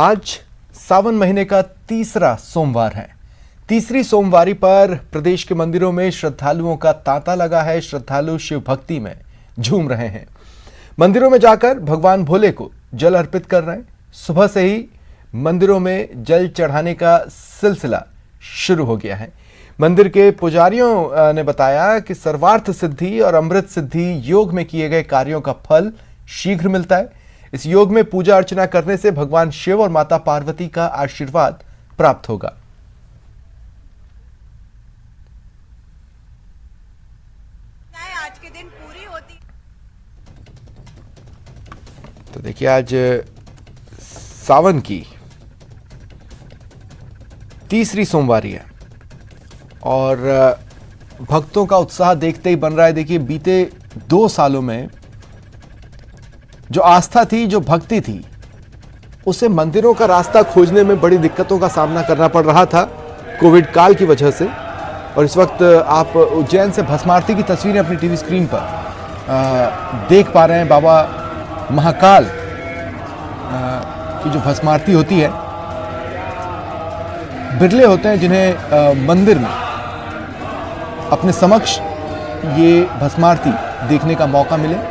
आज सावन महीने का तीसरा सोमवार है। तीसरी सोमवारी पर प्रदेश के मंदिरों में श्रद्धालुओं का तांता लगा है। श्रद्धालु शिव भक्ति में झूम रहे हैं। मंदिरों में जाकर भगवान भोले को जल अर्पित कर रहे हैं। सुबह से ही मंदिरों में जल चढ़ाने का सिलसिला शुरू हो गया है। मंदिर के पुजारियों ने बताया कि सर्वार्थ सिद्धि और अमृत सिद्धि योग में किए गए कार्यों का फल शीघ्र मिलता है। इस योग में पूजा अर्चना करने से भगवान शिव और माता पार्वती का आशीर्वाद प्राप्त होगा। आज के दिन पूरी होती। तो देखिए, आज सावन की तीसरी सोमवारी है और भक्तों का उत्साह देखते ही बन रहा है। देखिए, बीते 2 सालों में जो आस्था थी, जो भक्ति थी, उसे मंदिरों का रास्ता खोजने में बड़ी दिक्कतों का सामना करना पड़ रहा था कोविड काल की वजह से। और इस वक्त आप उज्जैन से भस्मारती की तस्वीरें अपनी टीवी स्क्रीन पर देख पा रहे हैं। बाबा महाकाल की जो भस्मारती होती है, बिरले होते हैं जिन्हें मंदिर में अपने समक्ष ये भस्मारती देखने का मौका मिले,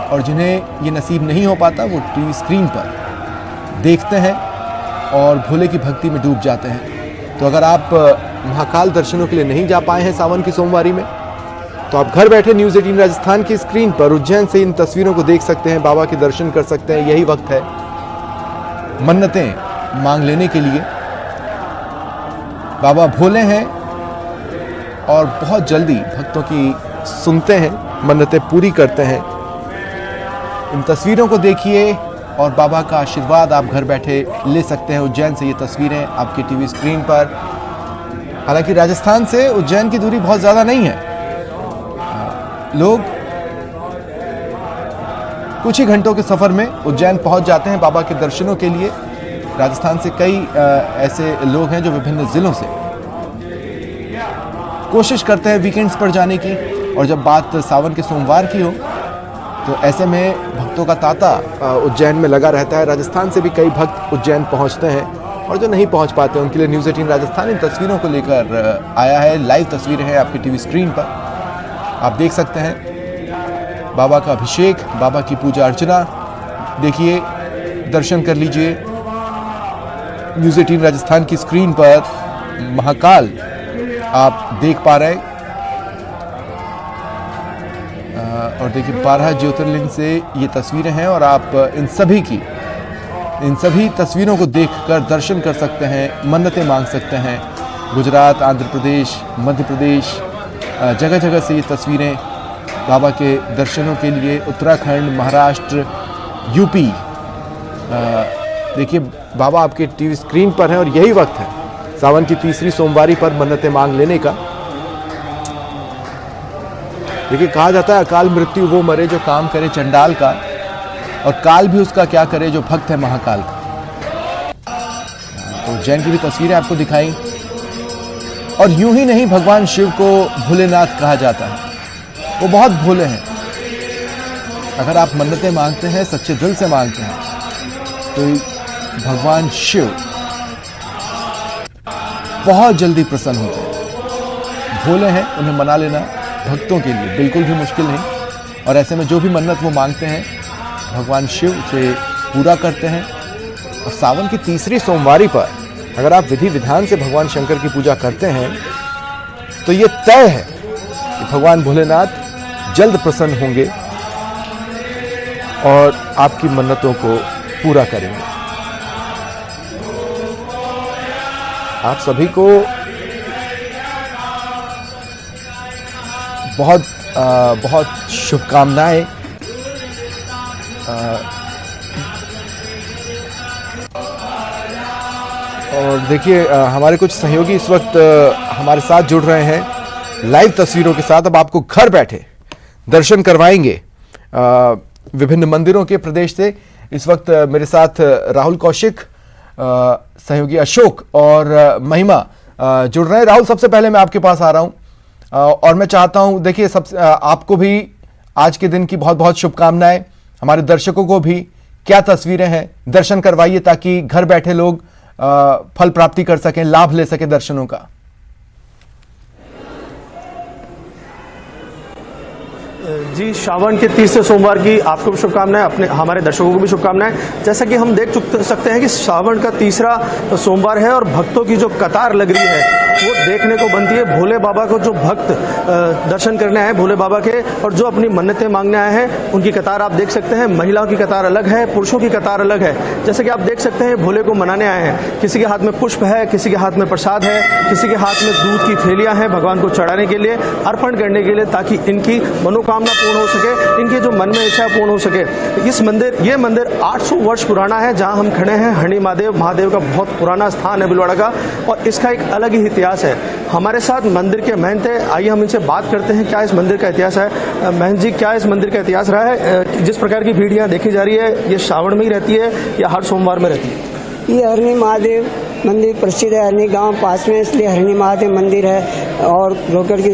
और जिन्हें ये नसीब नहीं हो पाता वो टीवी स्क्रीन पर देखते हैं और भोले की भक्ति में डूब जाते हैं। तो अगर आप महाकाल दर्शनों के लिए नहीं जा पाए हैं सावन की सोमवारी में, तो आप घर बैठे न्यूज़ 18 राजस्थान की स्क्रीन पर उज्जैन से इन तस्वीरों को देख सकते हैं, बाबा के दर्शन कर सकते हैं। यही वक्त है मन्नतें मांग लेने के लिए। बाबा भोले हैं और बहुत जल्दी भक्तों की सुनते हैं, मन्नतें पूरी करते हैं। इन तस्वीरों को देखिए और बाबा का आशीर्वाद आप घर बैठे ले सकते हैं। उज्जैन से ये तस्वीरें आपकी टीवी स्क्रीन पर। हालांकि राजस्थान से उज्जैन की दूरी बहुत ज़्यादा नहीं है। लोग कुछ ही घंटों के सफ़र में उज्जैन पहुंच जाते हैं बाबा के दर्शनों के लिए। राजस्थान से कई ऐसे लोग हैं जो विभिन्न ज़िलों से कोशिश करते हैं वीकेंड्स पर जाने की। और जब बात सावन के सोमवार की हो तो ऐसे में भक्तों का तांता उज्जैन में लगा रहता है। राजस्थान से भी कई भक्त उज्जैन पहुंचते हैं और जो नहीं पहुंच पाते उनके लिए न्यूज़ 18 राजस्थान इन तस्वीरों को लेकर आया है। लाइव तस्वीरें हैं आपकी टीवी स्क्रीन पर, आप देख सकते हैं। बाबा का अभिषेक, बाबा की पूजा अर्चना देखिए, दर्शन कर लीजिए। न्यूज़ 18 राजस्थान की स्क्रीन पर महाकाल आप देख पा रहे हैं। और देखिए, 12 ज्योतिर्लिंग से ये तस्वीरें हैं और आप इन सभी तस्वीरों को देखकर दर्शन कर सकते हैं, मन्नतें मांग सकते हैं। गुजरात, आंध्र प्रदेश, मध्य प्रदेश, जगह जगह से ये तस्वीरें बाबा के दर्शनों के लिए। उत्तराखंड, महाराष्ट्र, यूपी, देखिए बाबा आपके टीवी स्क्रीन पर हैं। और यही वक्त है सावन की तीसरी सोमवारी पर मन्नतें मांग लेने का। देखिए, कहा जाता है अकाल मृत्यु वो मरे जो काम करे चंडाल का, और काल भी उसका क्या करे जो भक्त है महाकाल का। तो उज्जैन की भी तस्वीरें आपको दिखाई। और यूं ही नहीं, भगवान शिव को भोलेनाथ कहा जाता है। वो बहुत भोले हैं। अगर आप मन्नतें मांगते हैं, सच्चे दिल से मांगते हैं, तो भगवान शिव बहुत जल्दी प्रसन्न होते हैं। भोले हैं, उन्हें मना लेना भक्तों के लिए बिल्कुल भी मुश्किल नहीं। और ऐसे में जो भी मन्नत वो मांगते हैं, भगवान शिव से पूरा करते हैं। और सावन की तीसरी सोमवारी पर अगर आप विधि विधान से भगवान शंकर की पूजा करते हैं, तो ये तय है कि भगवान भोलेनाथ जल्द प्रसन्न होंगे और आपकी मन्नतों को पूरा करेंगे। आप सभी को बहुत शुभकामनाएं। और देखिए, हमारे कुछ सहयोगी इस वक्त हमारे साथ जुड़ रहे हैं लाइव तस्वीरों के साथ। अब आपको घर बैठे दर्शन करवाएंगे विभिन्न मंदिरों के प्रदेश से। इस वक्त मेरे साथ राहुल कौशिक, सहयोगी अशोक और महिमा जुड़ रहे हैं। राहुल, सबसे पहले मैं आपके पास आ रहा हूं और मैं चाहता हूं, देखिए, आपको भी आज के दिन की बहुत बहुत शुभकामनाएं, हमारे दर्शकों को भी, क्या तस्वीरें हैं, दर्शन करवाइए ताकि घर बैठे लोग फल प्राप्ति कर सकें, लाभ ले सकें दर्शनों का। जी, श्रावण के तीसरे सोमवार की आपको भी शुभकामनाएं, अपने हमारे दर्शकों को भी शुभकामनाएं। जैसा कि हम देख सकते हैं कि श्रावण का तीसरा सोमवार है और भक्तों की जो कतार लग रही है वो देखने को बनती है। भोले बाबा को जो भक्त दर्शन करने आए भोले बाबा के और जो अपनी मन्नतें मांगने आए हैं उनकी कतार आप देख सकते हैं। महिलाओं की कतार अलग है, पुरुषों की कतार अलग है। जैसे कि आप देख सकते हैं भोले को मनाने आए हैं, किसी के हाथ में पुष्प है, किसी के हाथ में प्रसाद है, किसी के हाथ में दूध की थैलियां हैं भगवान को चढ़ाने के लिए, अर्पण करने के लिए, ताकि इनकी मनोकामना पूर्ण हो सके, इनकी जो मन में इच्छा पूर्ण हो सके। ये मंदिर 800 वर्ष पुराना है। जहां हम खड़े हैं हरणी महादेव का बहुत पुराना स्थान है भीलवाड़ा का, और इसका एक अलग ही इतिहास है। हमारे साथ मंदिर के महंत है, आइए हम इनसे बात करते हैं क्या इस मंदिर का इतिहास है। महंत जी, क्या इस मंदिर का इतिहास रहा है? जिस प्रकार की भीड़ यहाँ देखी जा रही है, ये श्रावण में ही रहती है या हर सोमवार में रहती है? ये हरणी महादेव मंदिर प्रसिद्ध है, हरणी गांव पास में, इसलिए हरणी महादेव मंदिर है। और रोकड़ की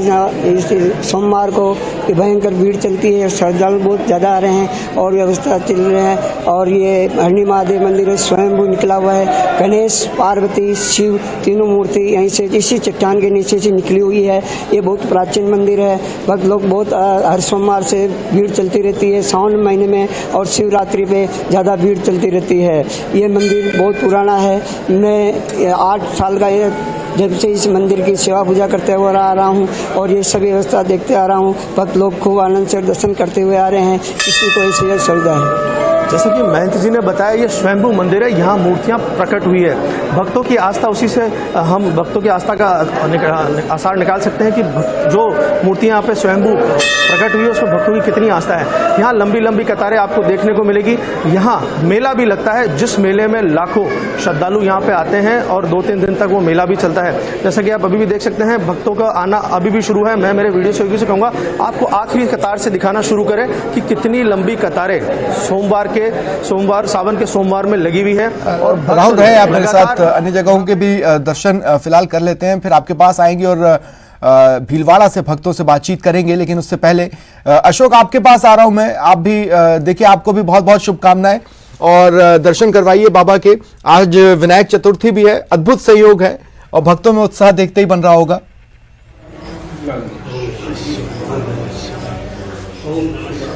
सोमवार को भयंकर भीड़ चलती है, श्रद्धालु बहुत ज़्यादा आ रहे हैं और व्यवस्था चल रहे हैं। और ये हरणी महादेव मंदिर स्वयंभू निकला हुआ है। गणेश, पार्वती, शिव तीनों मूर्ति यहीं से, इसी चट्टान के नीचे से निकली हुई है। ये बहुत प्राचीन मंदिर है। भक्त लोग बहुत हर सोमवार से भीड़ चलती रहती है, सावन महीने में और शिवरात्रि पे ज़्यादा भीड़ चलती रहती है। ये मंदिर बहुत पुराना है। मैं 8 साल का ये जब से इस मंदिर की सेवा पूजा करते हुए आ रहा हूँ और ये सब व्यवस्था देखते आ रहा हूँ। भक्त लोग खूब आनंद से दर्शन करते हुए आ रहे हैं, किसी को ऐसी सुविधा है। जैसा कि महंत जी ने बताया, ये स्वयंभू मंदिर है, यहाँ मूर्तियाँ प्रकट हुई है। भक्तों की आस्था, उसी से हम भक्तों की आस्था का आसार निकाल सकते हैं कि जो मूर्तियाँ यहाँ पे स्वयंभू प्रकट हुई है उसमें भक्तों की कितनी आस्था है। यहाँ लंबी लंबी कतारें आपको देखने को मिलेगी। यहाँ मेला भी लगता है, जिस मेले में लाखों श्रद्धालु यहाँ पे आते हैं और 2-3 दिन तक वो मेला भी चलता है। जैसा कि आप अभी भी देख सकते हैं, भक्तों का आना अभी भी शुरू है। मैं मेरे वीडियो सहयोगी से कहूँगा आपको आखिरी कतार से दिखाना शुरू करें कि कितनी लंबी कतारें सोमवार सावन के सोमवार में लगी हुई है। और राहुल रहे आप मेरे साथ, अन्य जगहों के भी दर्शन फिलहाल कर लेते हैं, फिर आपके पास आएंगे और भीलवाड़ा से भक्तों से बातचीत करेंगे। लेकिन उससे पहले अशोक, आपके पास आ रहा हूं मैं। आप भी देखिए, आपको भी बहुत बहुत शुभकामनाएं और दर्शन करवाइए बाबा के। आज विनायक चतुर्थी भी है, अद्भुत संयोग है और भक्तों में उत्साह देखते ही बन रहा होगा।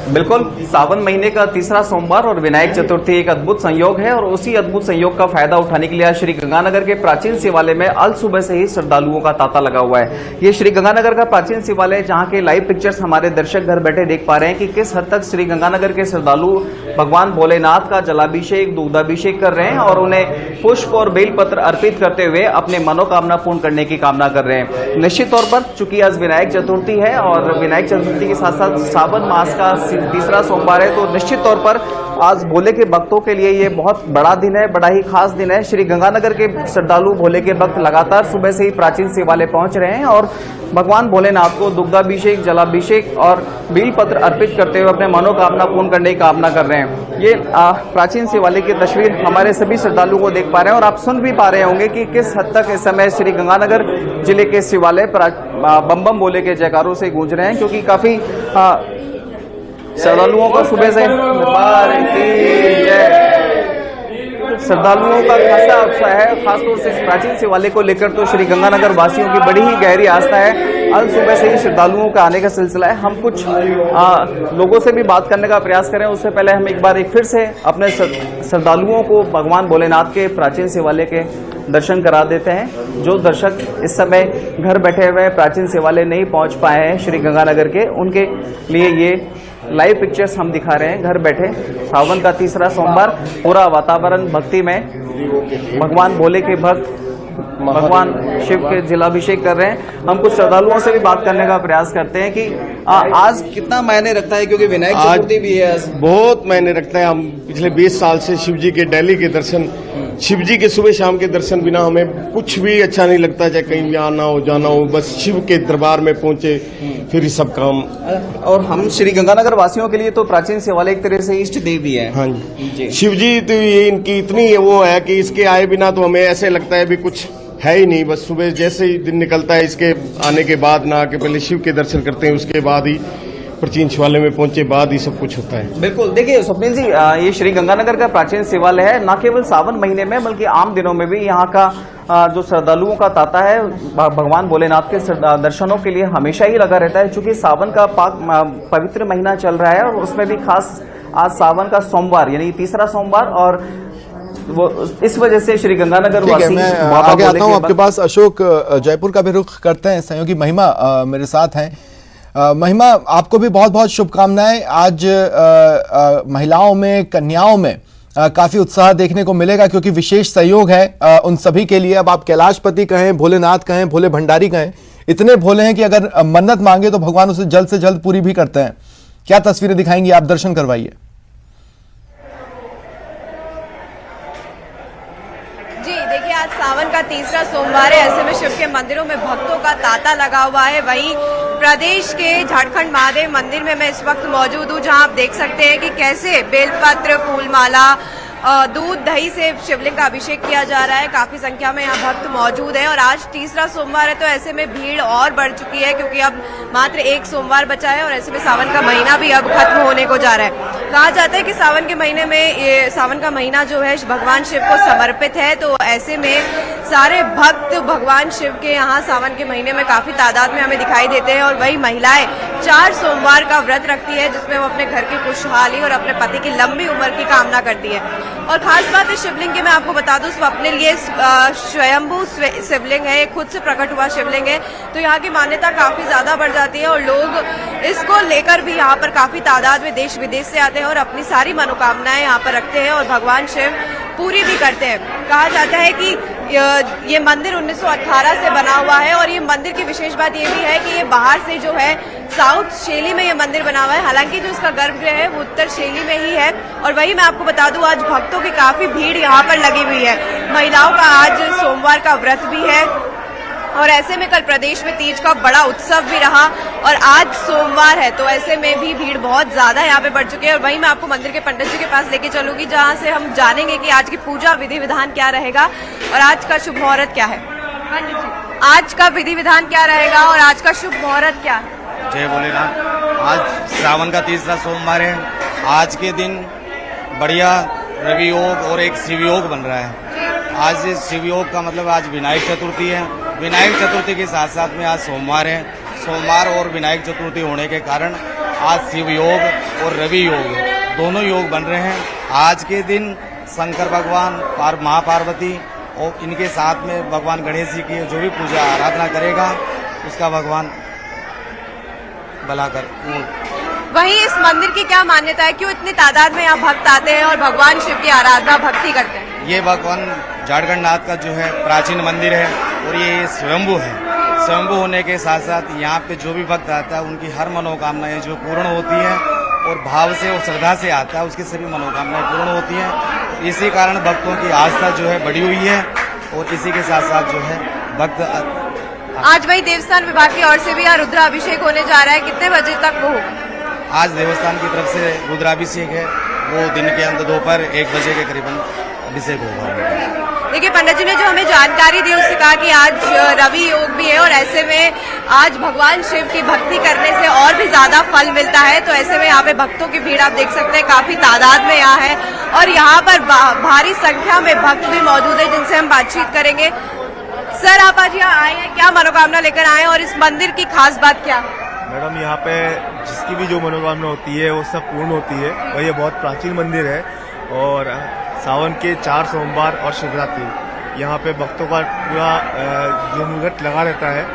बिल्कुल, सावन महीने का तीसरा सोमवार और विनायक चतुर्थी एक अद्भुत संयोग है और उसी अद्भुत संयोग का फायदा उठाने के लिए श्री गंगानगर के प्राचीन शिवालय में अल सुबह से ही श्रद्धालुओं का तांता लगा हुआ है। ये श्री गंगानगर का प्राचीन शिवालय, जहां के लाइव पिक्चर्स हमारे दर्शक घर बैठे देख पा रहे हैं कि किस हद तक श्री गंगानगर के श्रद्धालु भगवान भोलेनाथ का जलाभिषेक, दुग्धाभिषेक कर रहे हैं और उन्हें पुष्प और बेलपत्र अर्पित करते हुए अपने मनोकामना पूर्ण करने की कामना कर रहे हैं। निश्चित तौर पर चूंकि आज विनायक चतुर्थी है और विनायक चतुर्थी के साथ साथ सावन मास का तीसरा सोमवार है, तो निश्चित तौर पर आज भोले के भक्तों के लिए ये बहुत बड़ा दिन है, बड़ा ही खास दिन है। श्री गंगानगर के श्रद्धालु भोले के भक्त लगातार सुबह से ही प्राचीन शिवालय पहुंच रहे हैं और भगवान भोलेनाथ को दुग्धाभिषेक, जलाभिषेक और बेलपत्र अर्पित करते हुए अपने मनोकामना पूर्ण करने की कामना कर रहे हैं। ये प्राचीन शिवालय की तस्वीर हमारे सभी श्रद्धालुओं को देख पा रहे हैं और आप सुन भी पा रहे होंगे कि किस हद तक इस समय श्री गंगानगर जिले के शिवालय बम बम भोले के जयकारों से गूंज रहे हैं, क्योंकि काफी श्रद्धालुओं का सुबह से श्रद्धालुओं का खासा उत्साह है। खासतौर से प्राचीन शिवालय को लेकर तो श्री गंगानगर वासियों की बड़ी ही गहरी आस्था है। अल सुबह से ही श्रद्धालुओं का आने का सिलसिला है। हम कुछ लोगों से भी बात करने का प्रयास करें, उससे पहले हम एक बार फिर से अपने श्रद्धालुओं को भगवान भोलेनाथ के प्राचीन शिवालय के दर्शन करा देते हैं। जो दर्शक इस समय घर बैठे हुए प्राचीन शिवालय नहीं पहुंच पाए हैं श्री गंगानगर के, उनके लिए ये लाइव पिक्चर्स हम दिखा रहे हैं। घर बैठे सावन का तीसरा सोमवार, पूरा वातावरण भक्ति में, भगवान भोले के भक्त भगवान शिव के जलाभिषेक कर रहे हैं। हम कुछ श्रद्धालुओं से भी बात करने का प्रयास करते हैं कि आज कितना मायने रखता है, क्योंकि विनायक चतुर्थी भी है। बहुत मायने रखता है। हम पिछले 20 साल से शिव जी के डेली के दर्शन, शिव जी के सुबह शाम के दर्शन बिना हमें कुछ भी अच्छा नहीं लगता, चाहे कहीं भी आना हो जाना हो, बस शिव के दरबार में पहुंचे फिर सब काम। और हम श्री गंगानगर वासियों के लिए तो प्राचीन शिवालय एक तरह से इष्ट देव भी है। हाँ जी, शिव जी तो ये इनकी इतनी वो है कि इसके आए बिना तो हमें ऐसे लगता है भी कुछ है ही नहीं। बस सुबह जैसे ही दिन निकलता है, इसके आने के बाद ना आके पहले शिव के दर्शन करते हैं, उसके बाद ही प्राचीन शिवालय में पहुंचे बाद ही सब कुछ होता है। बिल्कुल, देखिए स्वप्निल जी, ये श्री गंगानगर का प्राचीन शिवालय है। न केवल सावन महीने में बल्कि आम दिनों में भी यहाँ का जो श्रद्धालुओं का तांता है भगवान भोलेनाथ के दर्शनों के लिए हमेशा ही लगा रहता है। चूंकि सावन का पवित्र महीना चल रहा है और उसमें भी खास आज सावन का सोमवार यानी तीसरा सोमवार, और वो इस वजह से श्री गंगानगर वासी मैं आगे आता हूँ आपके पास। अशोक, जयपुर का भी रुख करते हैं। सहयोगी महिमा मेरे साथ हैं। महिमा, आपको भी बहुत बहुत शुभकामनाएं। आज महिलाओं में, कन्याओं में काफी उत्साह देखने को मिलेगा क्योंकि विशेष सहयोग है उन सभी के लिए। अब आप कैलाशपति कहें, भोलेनाथ कहें, भोले भंडारी कहें, इतने भोले हैं कि अगर मन्नत मांगे तो भगवान उसे जल्द से जल्द पूरी भी करते हैं। क्या तस्वीरें दिखाएंगी आप? दर्शन करवाइए। आज सावन का तीसरा सोमवार है, ऐसे में शिव के मंदिरों में भक्तों का तांता लगा हुआ है। वहीं प्रदेश के झारखंड महादेव मंदिर में मैं इस वक्त मौजूद हूं, जहां आप देख सकते हैं कि कैसे बेलपत्र, फूलमाला, दूध दही से शिवलिंग का अभिषेक किया जा रहा है। काफी संख्या में यहाँ भक्त मौजूद हैं और आज तीसरा सोमवार है तो ऐसे में भीड़ और बढ़ चुकी है क्योंकि अब मात्र एक सोमवार बचा है और ऐसे में सावन का महीना भी अब खत्म होने को जा रहा है। कहा जाता है कि सावन के महीने में ये सावन का महीना जो है भगवान शिव को समर्पित है, तो ऐसे में सारे भक्त भगवान शिव के यहाँ सावन के महीने में काफी तादाद में हमें दिखाई देते हैं। और वही महिलाएं 4 सोमवार का व्रत रखती है जिसमें वो अपने घर की खुशहाली और अपने पति की लंबी उम्र की कामना करती है। और खास बात है शिवलिंग की मैं आपको बता दूं, स्वप्निल ये स्वयंभू शिवलिंग है, खुद से प्रकट हुआ शिवलिंग है, तो यहाँ की मान्यता काफी ज्यादा बढ़ जाती है और लोग इसको लेकर भी यहाँ पर काफी तादाद में देश विदेश से आते हैं और अपनी सारी मनोकामनाएं यहाँ पर रखते हैं और भगवान शिव पूरी भी करते हैं। कहा जाता है कि ये मंदिर 1918 से बना हुआ है और ये मंदिर की विशेष बात ये भी है कि ये बाहर से जो है साउथ शैली में ये मंदिर बना हुआ है, हालांकि जो इसका गर्भगृह है वो उत्तर शैली में ही है। और वही मैं आपको बता दूं, आज भक्तों की काफी भीड़ यहाँ पर लगी हुई है। महिलाओं का आज सोमवार का व्रत भी है और ऐसे में कल प्रदेश में तीज का बड़ा उत्सव भी रहा और आज सोमवार है तो ऐसे में भी भीड़ बहुत ज्यादा यहाँ पे बढ़ चुकी है। और वहीं मैं आपको मंदिर के पंडित जी के पास लेके चलूंगी जहाँ से हम जानेंगे कि आज की पूजा विधि विधान क्या रहेगा और आज का शुभ मुहूर्त क्या है। पंडित जी, आज का विधि विधान क्या रहेगा और आज का शुभ मुहूर्त क्या है? जय भोलेनाथ। आज सावन का तीसरा सोमवार है। आज के दिन बढ़िया रवि योग और एक शिव योग बन रहा है। आज शिव योग का मतलब आज विनायक चतुर्थी है। विनायक चतुर्थी के साथ साथ में आज सोमवार है। सोमवार और विनायक चतुर्थी होने के कारण आज शिव योग और रवि योग दोनों योग बन रहे हैं। आज के दिन शंकर भगवान और माँ पार्वती और इनके साथ में भगवान गणेश जी की जो भी पूजा आराधना करेगा उसका भगवान भला कर। वहीं इस मंदिर की क्या मान्यता है, क्यों इतनी तादाद में यहाँ भक्त आते हैं और भगवान शिव की आराधना भक्ति करते हैं? ये भगवान झारखंड नाथ का जो है प्राचीन मंदिर है और ये स्वयंभू है। स्वयंभू होने के साथ साथ यहाँ पे जो भी भक्त आता है उनकी हर मनोकामनाएं जो पूर्ण होती है और भाव से और श्रद्धा से आता है उसकी सभी मनोकामनाएं पूर्ण होती हैं। इसी कारण भक्तों की आस्था जो है बढ़ी हुई है और इसी के साथ साथ जो है भक्त आज वही देवस्थान विभाग की ओर से भी यहाँ रुद्राभिषेक होने जा रहा है, कितने बजे तक वो होगा? आज देवस्थान की तरफ से रुद्राभिषेक है, वो दिन के अंत दोपहर 1 बजे के करीबन अभिषेक होगा। देखिए पंडित जी ने जो हमें जानकारी दी उससे कहा कि आज रवि योग भी है और ऐसे में आज भगवान शिव की भक्ति करने से और भी ज्यादा फल मिलता है। तो ऐसे में यहाँ पे भक्तों की भीड़ आप देख सकते हैं काफी तादाद में यहाँ है और यहाँ पर भारी संख्या में भक्त भी मौजूद है जिनसे हम बातचीत करेंगे। सर, आप आज यहाँ आए हैं, क्या मनोकामना लेकर आए हैं और इस मंदिर की खास बात क्या है? मैडम, यहाँ पे जिसकी भी जो मनोकामना होती है वो सब पूर्ण होती है और ये बहुत प्राचीन मंदिर है और सावन के 4 सोमवार और शिवरात्रि यहाँ पे भक्तों का पूरा जो मुहूर्त लगा रहता है।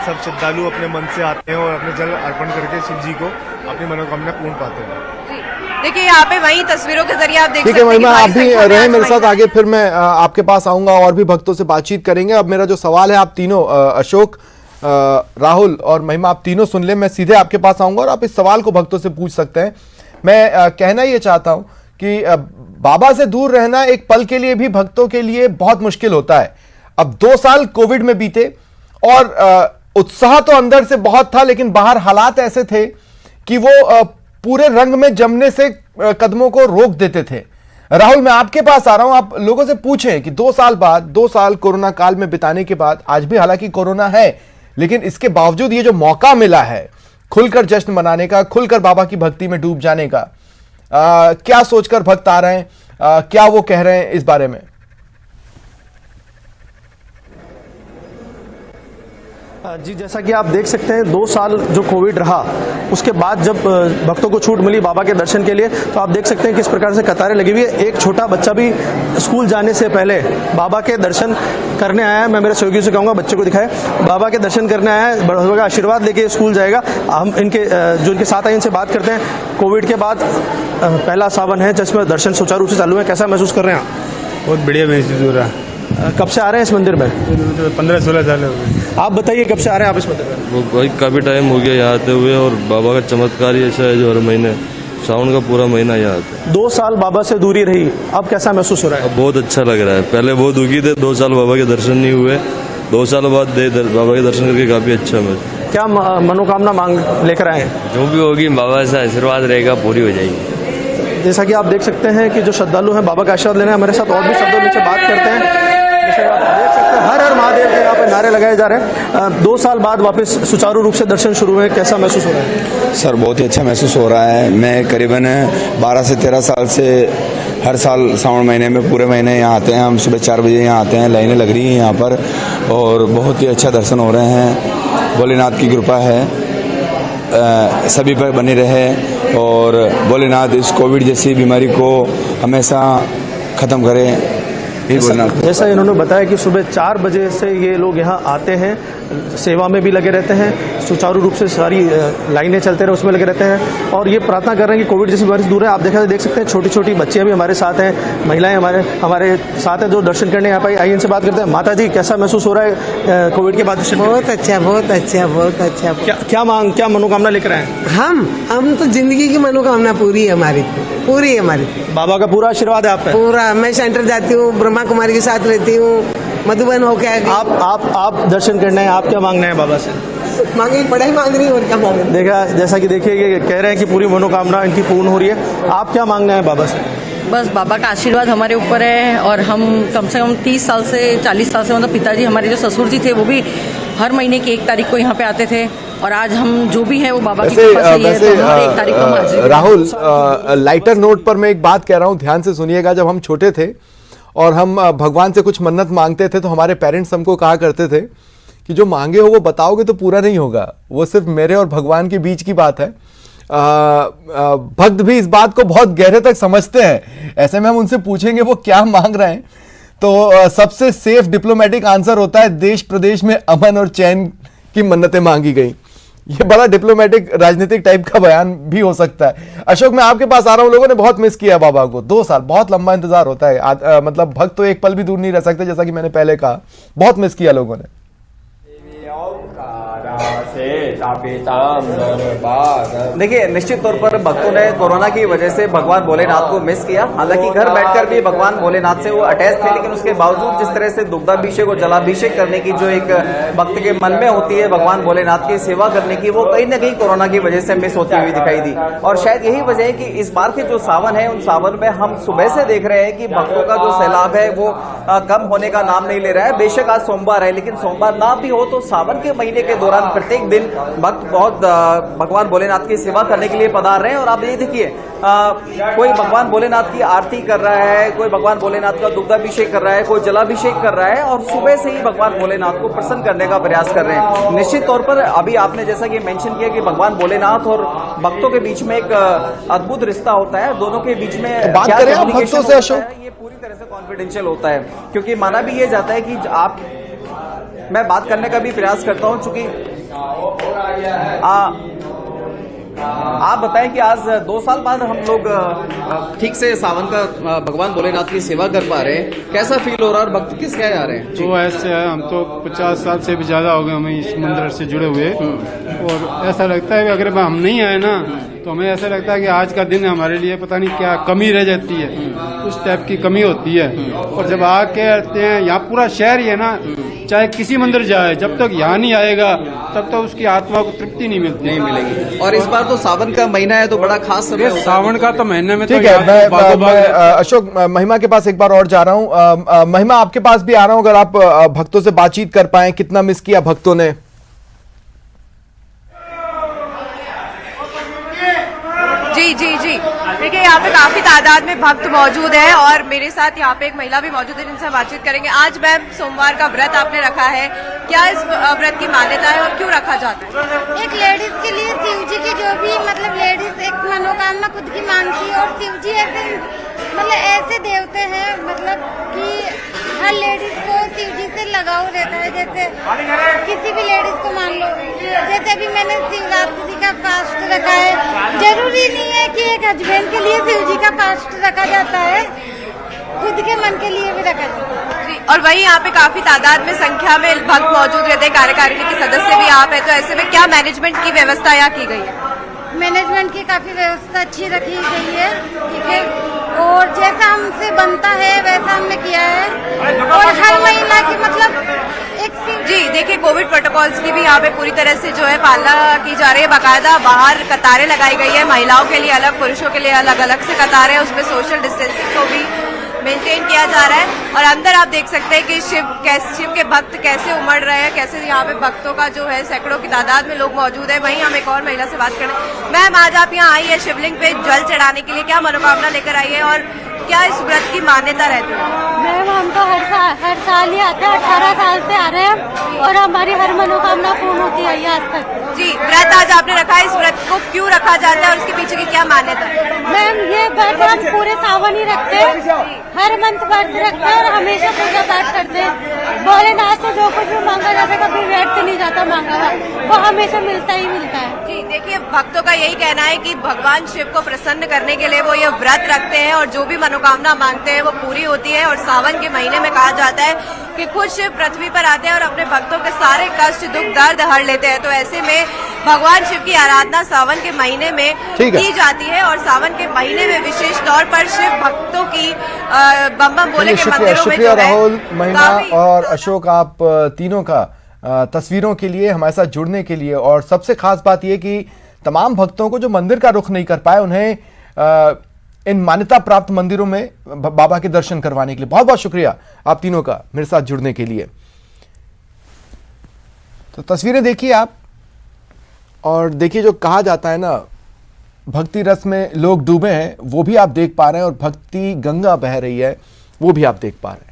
सब श्रद्धालु अपने मन से आते हैं और अपने जल अर्पण करके शिव जी को अपनी मनोकामना पूर्ण पाते हैं। देखिए यहाँ पे वही तस्वीरों के जरिए आप देख सकते हैं। ठीक है महिमा, आप भी रहे मेरे साथ आगे, फिर मैं आपके पास आऊंगा और भी भक्तों से बातचीत करेंगे। अब मेरा जो सवाल है, आप तीनों अशोक, राहुल और महिमा, आप तीनों सुन ले। मैं सीधे आपके पास आऊंगा और आप इस सवाल को भक्तों से पूछ सकते हैं। मैं कहना ये चाहता हूं कि बाबा से दूर रहना एक पल के लिए भी भक्तों के लिए बहुत मुश्किल होता है। अब 2 साल कोविड में बीते और उत्साह तो अंदर से बहुत था लेकिन बाहर हालात ऐसे थे कि वो पूरे रंग में जमने से कदमों को रोक देते थे। राहुल, मैं आपके पास आ रहा हूं, आप लोगों से पूछें कि 2 साल बाद, 2 साल कोरोना काल में बिताने के बाद, आज भी हालांकि कोरोना है लेकिन इसके बावजूद ये जो मौका मिला है खुलकर जश्न मनाने का, खुलकर बाबा की भक्ति में डूब जाने का। क्या सोचकर भक्त आ रहे हैं, क्या वो कह रहे हैं इस बारे में? जी, जैसा कि आप देख सकते हैं 2 साल जो कोविड रहा, उसके बाद जब भक्तों को छूट मिली बाबा के दर्शन के लिए, तो आप देख सकते हैं किस प्रकार से कतारें लगी हुई है। एक छोटा बच्चा भी स्कूल जाने से पहले बाबा के दर्शन करने आया है। मैं मेरे सहयोगियों से कहूँगा बच्चे को दिखाए, बाबा के दर्शन करने आया है, बड़ों का आशीर्वाद लेके स्कूल जाएगा। हम इनके जो इनके साथ आए इनसे बात करते हैं। कोविड के बाद पहला सावन है जिसमें दर्शन सुचारू रूप से चालू है, कैसा महसूस कर रहे हैं आप? बहुत बढ़िया महसूस हो रहा है। कब से आ रहे हैं इस मंदिर में? 15-16 साल हो गए। आप बताइए कब से आ रहे हैं आप इस मंदिर में? वो भाई काफ़ी टाइम हो गया यहाँ आते हुए, और बाबा का चमत्कार ही ऐसा है जो हर महीने सावन का पूरा महीना यहाँ आता है। 2 साल बाबा से दूरी रही, अब कैसा महसूस हो रहा है? अब बहुत अच्छा लग रहा है। पहले बहुत दुखी थे, 2 साल बाबा के दर्शन नहीं हुए, 2 साल बाद बाबा के दर्शन करके काफ़ी अच्छा महसूस। क्या मनोकामना मांग लेकर आए हैं? जो भी होगी बाबा से आशीर्वाद रहेगा, पूरी हो जाएगी। जैसा कि आप देख सकते हैं कि जो श्रद्धालु हैं बाबा का आशीर्वाद लेने हमारे साथ और भी श्रद्धालु से बात करते हैं। जैसे आप देख सकते हैं हर हर महादेव के यहाँ पे नारे लगाए जा रहे हैं। 2 साल बाद वापस सुचारू रूप से दर्शन शुरू हुए, कैसा महसूस हो रहा है? सर बहुत ही अच्छा महसूस हो रहा है। मैं करीबन 12 से 13 साल से हर साल सावन महीने में पूरे महीने यहाँ आते हैं। हम सुबह 4 बजे यहाँ आते हैं, लाइनें लग रही हैं यहाँ पर, और बहुत ही अच्छा दर्शन हो रहे हैं। भोलेनाथ की कृपा है, सभी पर बनी रहे, और भोलेनाथ इस कोविड जैसी बीमारी को हमेशा ख़त्म करें। जैसा इन्होंने बताया कि सुबह 4 बजे से ये लोग यहाँ आते हैं, सेवा में भी लगे रहते हैं, सुचारू रूप से सारी लाइनें चलते रहे उसमें लगे रहते हैं, और ये प्रार्थना कर रहे हैं कि कोविड जैसी बीमारी से दूर है। आप देख सकते हैं छोटी छोटी बच्चियाँ भी हमारे साथ हैं, महिलाएं हमारे साथ हैं जो दर्शन करने यहाँ पर। आइए इनसे बात करते हैं। माता जी, कैसा महसूस हो रहा है कोविड के बाद? बहुत अच्छा, बहुत अच्छा, बहुत अच्छा। क्या मनोकामना लेकर आए? हम तो जिंदगी की मनोकामना पूरी है हमारी, पूरी है हमारी। बाबा का पूरा आशीर्वाद है आप पे? पूरा। मैं सेंटर जाती हूँ, ब्रह्मा कुमारी के साथ रहती हूँ, मधुबन होके आप दर्शन करना है, आप क्या मांगना है बाबा से? मांगे पढ़ाई मांग रही है और क्या मांगे? देखा, जैसा कि देखिए ये कह रहे हैं कि पूरी मनोकामना इनकी पूर्ण हो रही है। आप क्या मांगना है बाबा से? बस बाबा का आशीर्वाद हमारे ऊपर है, और हम कम से कम 30 साल से 40 साल से, मतलब पिताजी हमारे जो ससुर जी थे वो भी हर महीने की 1 तारीख को यहाँ पे आते थे, और आज हम जो भी है वो बाबा की कृपा से ही है, तो हमारे 1 तारीख को हम हाजिर। राहुल, लाइटर नोट पर मैं एक बात कह रहा हूँ, ध्यान से सुनिएगा। जब हम छोटे थे और हम भगवान से कुछ मन्नत मांगते थे, तो हमारे पेरेंट्स हमको कहा करते थे कि जो मांगे हो वो बताओगे तो पूरा नहीं होगा, वो सिर्फ मेरे और भगवान के बीच की बात है। भक्त भी इस बात को बहुत गहरे तक समझते हैं। ऐसे में हम उनसे पूछेंगे वो क्या मांग रहे हैं, तो सबसे सेफ डिप्लोमेटिक आंसर होता है देश प्रदेश में अमन और चैन की मन्नतें मांगी गई। ये बड़ा डिप्लोमेटिक राजनीतिक टाइप का बयान भी हो सकता है। अशोक, मैं आपके पास आ रहा हूं। लोगों ने बहुत मिस किया बाबा को। 2 साल बहुत लंबा इंतजार होता है। मतलब भक्त तो एक पल भी दूर नहीं रह सकते, जैसा कि मैंने पहले कहा। बहुत मिस किया लोगों ने। देखिए, निश्चित तौर पर भक्तों ने कोरोना की वजह से भगवान भोलेनाथ को मिस किया। हालांकि घर बैठकर भी भगवान भोलेनाथ से वो अटैच थे, लेकिन उसके बावजूद जिस तरह से दुग्धाभिषेक और जलाभिषेक करने की जो एक भक्त के मन में होती है भगवान भोलेनाथ की सेवा करने की, वो कहीं ना कहीं कोरोना की वजह से मिस होती हुई दिखाई दी। और शायद यही वजह है कि इस बार के जो सावन है, उन सावन में हम सुबह से देख रहे हैं कि भक्तों का जो सैलाब है वो कम होने का नाम नहीं ले रहा है। बेशक आज सोमवार है, लेकिन सोमवार ना भी हो तो सावन के महीने के दौरान प्रत्येक दिन भक्त बहुत भगवान भोलेनाथ की सेवा करने के लिए पधार रहे हैं। और आप ये देखिए, कोई भगवान भोलेनाथ की आरती कर रहा है, कोई भगवान भोलेनाथ का दुग्धाभिषेक कर रहा है, कोई जलाभिषेक कर रहा है, और सुबह से ही भगवान भोलेनाथ को प्रसन्न करने का प्रयास कर रहे हैं। निश्चित तौर पर अभी आपने जैसा कि मेंशन किया कि भगवान भोलेनाथ और भक्तों के बीच में एक अद्भुत रिश्ता होता है। दोनों के बीच में बात करें आप भक्तों से अशोक, ये पूरी तरह से कॉन्फिडेंशियल होता है, क्योंकि माना भी ये जाता है कि मैं बात करने का भी प्रयास करता हूं, चूंकि आप बताएं कि आज 2 साल बाद हम लोग ठीक से सावन का भगवान भोलेनाथ की सेवा कर पा रहे हैं। कैसा फील हो रहा है और भक्त किस क्या आ रहे हैं? तो ऐसे है, हम तो 50 साल से भी ज्यादा हो गए हमें इस मंदिर से जुड़े हुए, और ऐसा लगता है कि अगर हम नहीं आए ना तो हमें ऐसा लगता है कि आज का दिन हमारे लिए पता नहीं क्या कमी रह जाती है, उस टाइप की कमी होती है। और जब आके आते हैं, यहाँ पूरा शहर ही है ना, चाहे किसी मंदिर जाए, जब तक यहाँ नहीं आएगा तब तक उसकी आत्मा को तृप्ति नहीं मिलेगी। और इस बार तो सावन का महीना है, तो बड़ा खास समय होता है। सावन का तो महीने में ठीक है। मैं अशोक, महिमा के पास एक बार और जा रहा हूँ। महिमा, आपके पास भी आ रहा हूँ, अगर आप भक्तों से बातचीत कर पाए, कितना मिस किया भक्तों ने? जी जी जी, देखिए यहाँ पे काफी तादाद में भक्त मौजूद है और मेरे साथ यहाँ पे एक महिला भी मौजूद है जिनसे बातचीत करेंगे। आज मैम सोमवार का व्रत आपने रखा है, क्या इस व्रत की मान्यता है और क्यों रखा जाता है? एक लेडीज के लिए शिव जी की जो भी मतलब लेडीज एक मनोकामना खुद की मांगती है और शिव जी एक दिन मतलब ऐसे देवते हैं मतलब कि हर लेडीज को शिव जी से लगाव रहता है। जैसे किसी भी लेडीज को मान लो, जैसे अभी मैंने शिवरात्रि का फास्ट रखा है, जरूरी नहीं है कि एक हस्बैंड के लिए शिव जी का फास्ट रखा जाता है, खुद के मन के लिए भी रखा जाता है। जी, और वहीं यहाँ पे काफी तादाद में संख्या में भक्त मौजूद रहते हैं, कार्यकारिणी के सदस्य भी आप है, तो ऐसे में क्या मैनेजमेंट की व्यवस्था यहाँ की गई है? मैनेजमेंट की काफी व्यवस्था अच्छी रखी गई है, ठीक है, और जैसा हमसे बनता है वैसा हमने किया है और हर महिला की मतलब एक जी देखिए कोविड प्रोटोकॉल्स की भी यहाँ पे पूरी तरह से जो है पालना की जा रही है। बाकायदा बाहर कतारें लगाई गई है, महिलाओं के लिए अलग, पुरुषों के लिए अलग अलग से कतारें, उसमें सोशल डिस्टेंसिंग को भी मेंटेन किया जा रहा है। और अंदर आप देख सकते हैं कि शिव के भक्त कैसे उमड़ रहे हैं, कैसे यहाँ पे भक्तों का जो है सैकड़ों की तादाद में लोग मौजूद है। वहीं हम एक और महिला से बात करें। मैम, आज आप यहाँ आई है शिवलिंग पे जल चढ़ाने के लिए, क्या मनोकामना लेकर आई है और क्या इस व्रत की मान्यता रहती है? मैम, हम तो हर साल ही आते हैं, 18 साल से आ रहे हैं और हमारी हर मनोकामना पूर्ण होती है आज तक। जी, व्रत आज आपने रखा है, इस व्रत को क्यों रखा जाता है और उसके पीछे की क्या मान्यता है? मैम, ये व्रत हम पूरे सावन ही रखते हैं, हर मंथ व्रत रखते हैं और हमेशा पूजा पाठ करते हैं। भोलेनाथ से जो कुछ भी मांगा जाता है कभी व्यर्थ नहीं जाता मांगा हुआ, वो हमेशा मिलता ही मिलता है। जी देखिए, भक्तों का यही कहना है कि भगवान शिव को प्रसन्न करने के लिए वो ये व्रत रखते हैं और जो भी मनोकामना मांगते हैं वो पूरी होती है। और सावन के महीने में कहा जाता है कि खुद शिव पृथ्वी पर आते हैं और अपने भक्तों के सारे कष्ट, दुख, दर्द हर लेते हैं। तो ऐसे में भगवान शिव की आराधना सावन के महीने में की जाती है और सावन के महीने में विशेष तौर पर शिव भक्तों की बम बम बोले के मंदिरों में शुक्रिया राहुल, महिमा और अशोक, आप तीनों का तस्वीरों के लिए हमारे साथ जुड़ने के लिए। और सबसे खास बात यह कि तमाम भक्तों को जो मंदिर का रुख नहीं कर पाए उन्हें इन मान्यता प्राप्त मंदिरों में बाबा के दर्शन करवाने के लिए बहुत बहुत शुक्रिया आप तीनों का मेरे साथ जुड़ने के लिए। तो तस्वीरें देखिए आप और देखिए, जो कहा जाता है ना भक्ति रस में लोग डूबे हैं, वो भी आप देख पा रहे हैं और भक्ति गंगा बह रही है, वो भी आप देख पा रहे हैं।